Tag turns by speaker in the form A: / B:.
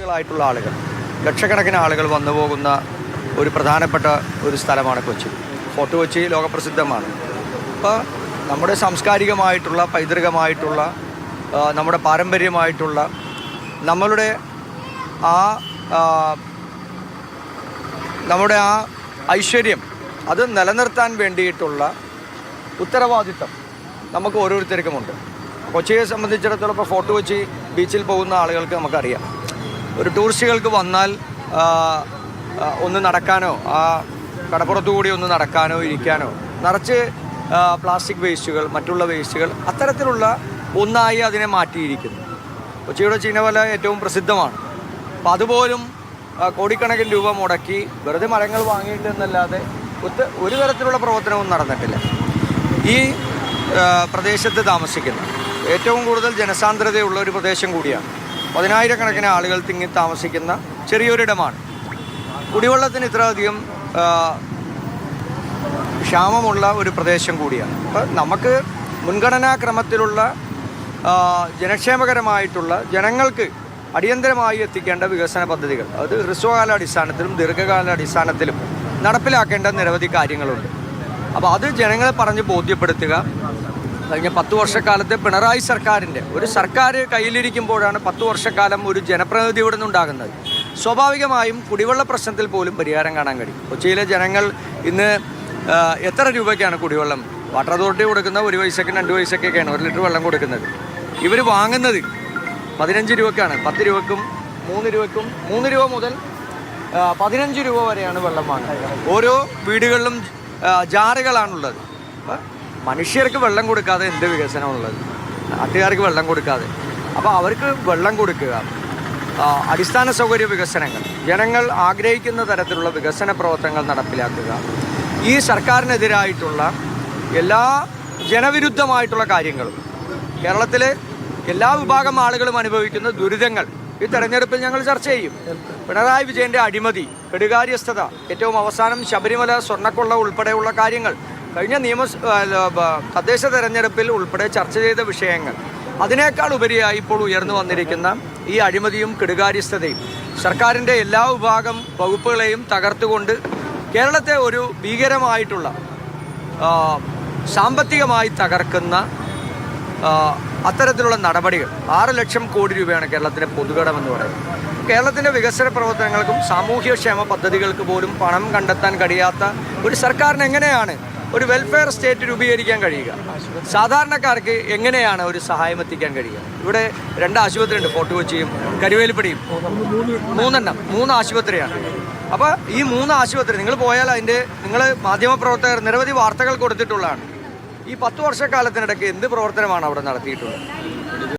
A: ടൂറിസ്റ്റുകളായിട്ടുള്ള ആളുകൾ, ലക്ഷക്കണക്കിന് ആളുകൾ വന്നു പോകുന്ന ഒരു പ്രധാനപ്പെട്ട ഒരു സ്ഥലമാണ് കൊച്ചി. ഫോർട്ട് കൊച്ചി ലോകപ്രസിദ്ധമാണ്. അപ്പോൾ നമ്മുടെ സാംസ്കാരികമായിട്ടുള്ള, പൈതൃകമായിട്ടുള്ള, നമ്മുടെ പാരമ്പര്യമായിട്ടുള്ള നമ്മുടെ ആ ഐശ്വര്യം അത് നിലനിർത്താൻ വേണ്ടിയിട്ടുള്ള ഉത്തരവാദിത്തം നമുക്ക് ഓരോരുത്തർക്കുമുണ്ട്. കൊച്ചിയെ സംബന്ധിച്ചിടത്തോളം ഇപ്പോൾ ഫോർട്ട് കൊച്ചി ബീച്ചിൽ പോകുന്ന ആളുകൾക്ക് നമുക്കറിയാം, ഒരു ടൂറിസ്റ്റുകൾക്ക് വന്നാൽ ഒന്ന് നടക്കാനോ ആ കടപ്പുറത്തു കൂടി ഒന്ന് നടക്കാനോ ഇരിക്കാനോ നിറച്ച് പ്ലാസ്റ്റിക് വേസ്റ്റുകൾ, മറ്റുള്ള വേസ്റ്റുകൾ അത്തരത്തിലുള്ള ഒന്നായി അതിനെ മാറ്റിയിരിക്കുന്നു. കൊച്ചിയുടെ ചീനവല ഏറ്റവും പ്രസിദ്ധമാണ്. അപ്പോൾ അതുപോലും കോടിക്കണക്കിന് രൂപ മുടക്കി വെറുതെ മരങ്ങൾ വാങ്ങിയിട്ടെന്നല്ലാതെ ഒരു തരത്തിലുള്ള പ്രവർത്തനവും നടന്നിട്ടില്ല. ഈ പ്രദേശത്ത് താമസിക്കുന്ന ഏറ്റവും കൂടുതൽ ജനസാന്ദ്രതയുള്ള ഒരു പ്രദേശം കൂടിയാണ്. 10,000-കണക്കിന് ആളുകൾ തിങ്ങി താമസിക്കുന്ന ചെറിയൊരിടമാണ്. കുടിവെള്ളത്തിന് ഇത്രയധികം ക്ഷാമമുള്ള ഒരു പ്രദേശം കൂടിയാണ്. അപ്പം നമുക്ക് മുൻഗണനാക്രമത്തിലുള്ള ജനക്ഷേമകരമായിട്ടുള്ള ജനങ്ങൾക്ക് അടിയന്തരമായി എത്തിക്കേണ്ട വികസന പദ്ധതികൾ, അത് ഹ്രസ്വകാലാടിസ്ഥാനത്തിലും ദീർഘകാലാടിസ്ഥാനത്തിലും നടപ്പിലാക്കേണ്ട നിരവധി കാര്യങ്ങളുണ്ട്. അപ്പോൾ അത് ജനങ്ങളെ പറഞ്ഞ് ബോധ്യപ്പെടുത്തുക. കഴിഞ്ഞ 10 വർഷക്കാലത്തെ പിണറായി സർക്കാരിൻ്റെ ഒരു സർക്കാർ കയ്യിലിരിക്കുമ്പോഴാണ് 10 വർഷക്കാലം ഒരു ജനപ്രതിനിധി ഇവിടെ നിന്നുണ്ടാകുന്നത്. സ്വാഭാവികമായും കുടിവെള്ള പ്രശ്നത്തിൽ പോലും പരിഹാരം കാണാൻ കഴിയും. കൊച്ചിയിലെ ജനങ്ങൾ ഇന്ന് എത്ര രൂപയ്ക്കാണ് കുടിവെള്ളം വാട്ടർ അതോറിറ്റി കൊടുക്കുന്ന? 1 പൈസയ്ക്കും 2 പൈസയ്ക്കൊക്കെയാണ് 1 ലിറ്റർ വെള്ളം കൊടുക്കുന്നത്. ഇവർ വാങ്ങുന്നത് 15 രൂപയ്ക്കാണ്. 10 രൂപയ്ക്കും 3 രൂപയ്ക്കും 3 രൂപ മുതൽ 15 രൂപ വരെയാണ് വെള്ളം വാങ്ങുന്നത്. ഓരോ വീടുകളിലും ജാറുകളാണുള്ളത്. മനുഷ്യർക്ക് വെള്ളം കൊടുക്കാതെ എന്ത് വികസനമുള്ളത്? നാട്ടുകാർക്ക് വെള്ളം കൊടുക്കാതെ. അപ്പോൾ അവർക്ക് വെള്ളം കൊടുക്കുക, അടിസ്ഥാന സൗകര്യ വികസനങ്ങൾ, ജനങ്ങൾ ആഗ്രഹിക്കുന്ന തരത്തിലുള്ള വികസന പ്രവർത്തനങ്ങൾ നടപ്പിലാക്കുക. ഈ സർക്കാരിനെതിരായിട്ടുള്ള എല്ലാ ജനവിരുദ്ധമായിട്ടുള്ള കാര്യങ്ങളും, കേരളത്തിലെ എല്ലാ വിഭാഗം ആളുകളും അനുഭവിക്കുന്ന ദുരിതങ്ങൾ ഈ തെരഞ്ഞെടുപ്പിൽ ഞങ്ങൾ ചർച്ച ചെയ്യും. പിണറായി വിജയൻ്റെ അഴിമതി, കെടുകാര്യസ്ഥത, ഏറ്റവും അവസാനം ശബരിമല സ്വർണ്ണക്കൊള്ള ഉൾപ്പെടെയുള്ള കാര്യങ്ങൾ, കഴിഞ്ഞ തദ്ദേശ തെരഞ്ഞെടുപ്പിൽ ഉൾപ്പെടെ ചർച്ച ചെയ്ത വിഷയങ്ങൾ, അതിനേക്കാൾ ഉപരിയായി ഇപ്പോൾ ഉയർന്നു വന്നിരിക്കുന്ന ഈ അഴിമതിയും കെടുകാര്യസ്ഥതയും സർക്കാരിൻ്റെ എല്ലാ വിഭാഗം വകുപ്പുകളെയും തകർത്തുകൊണ്ട് കേരളത്തെ ഒരു ഭീകരമായിട്ടുള്ള സാമ്പത്തികമായി തകർക്കുന്ന അത്തരത്തിലുള്ള നടപടികൾ. 6 ലക്ഷം കോടി രൂപയാണ് കേരളത്തിൻ്റെ പൊതുകടമെന്ന് പറയുന്നത്. കേരളത്തിൻ്റെ വികസന പ്രവർത്തനങ്ങൾക്കും സാമൂഹ്യക്ഷേമ പദ്ധതികൾക്ക് പോലും പണം കണ്ടെത്താൻ കഴിയാത്ത ഒരു സർക്കാരിന് എങ്ങനെയാണ് ഒരു വെൽഫെയർ സ്റ്റേറ്റ് രൂപീകരിക്കാൻ കഴിയുക? സാധാരണക്കാർക്ക് എങ്ങനെയാണ് ഒരു സഹായം എത്തിക്കാൻ കഴിയുക? ഇവിടെ 2 ആശുപത്രി ഉണ്ട്, ഫോർട്ട് കൊച്ചിയും കരുവേലിപ്പടിയും. 3 ആശുപത്രിയാണ്. അപ്പോൾ ഈ 3 ആശുപത്രി നിങ്ങൾ പോയാൽ നിങ്ങൾ മാധ്യമപ്രവർത്തകർ നിരവധി വാർത്തകൾ കൊടുത്തിട്ടുള്ളതാണ്. ഈ 10 വർഷക്കാലത്തിനിടയ്ക്ക് എന്ത് പ്രവർത്തനമാണ് അവിടെ നടത്തിയിട്ടുള്ളത്?